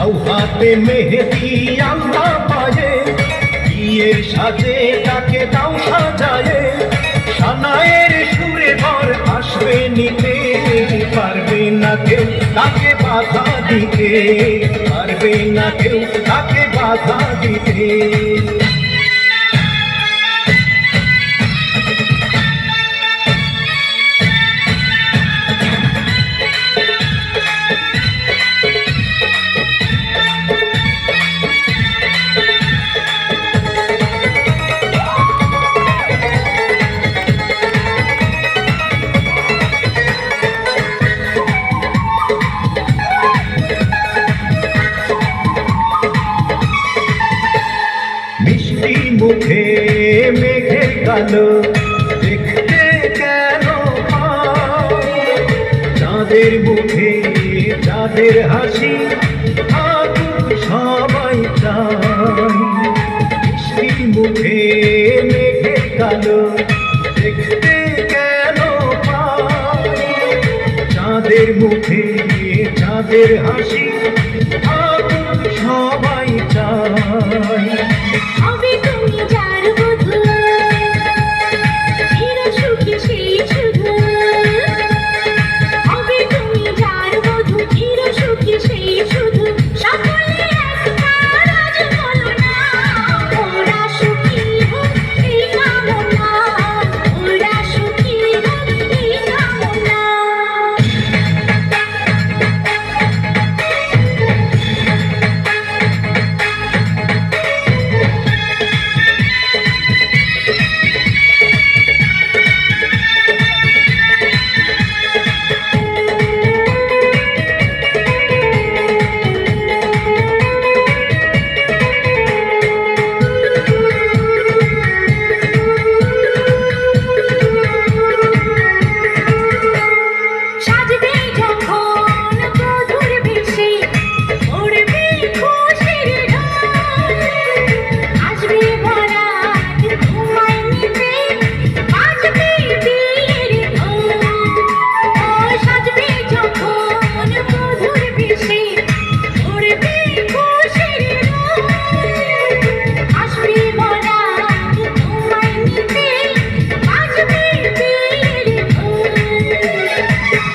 দাও হাতে মেহেদি আল্লাহ পায়ে, বিয়ের সাজে তাকে দাও সাজায়ে, সানায়ের সুরে ঘর আসবে নিতে, পারবে না কেউ তাকে বাধা দিতে, পারবে না কেউ তাকে বাধা দিতে। মিষ্টি মুখে মেঘের কালো দেখতে কেন চাঁদের মুখে চাঁদের হাসি থাকুক সবাই চাই। মিষ্টি মুখে মেঘের কালো দেখতে কেন চাঁদের মুখে চাঁদের হাসি থাকুক সবাই চাই।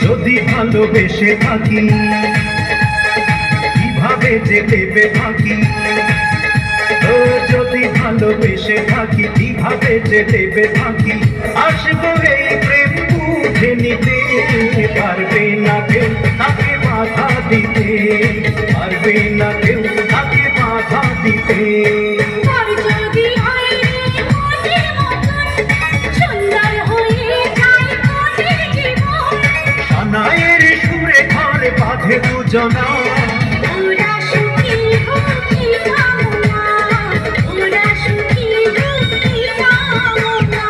যদি ভালোবেসে থাকি কিভাবে যে দেবে ফাঁকি, ও যদি ভালোবেসে থাকি কিভাবে যে দেবে ফাঁকি, আসবো এই প্রেম বুঝে নিতে, পারবে না কেউ তাকে বাধা দিতে, পারবে না কেউ তাকে বাধা দিতে। সানায়ের সুরে ঘর বাঁধে দুজনা, ওরা সুখী হোক কি কামনা, ওরা সুখী হোক কি কামনা।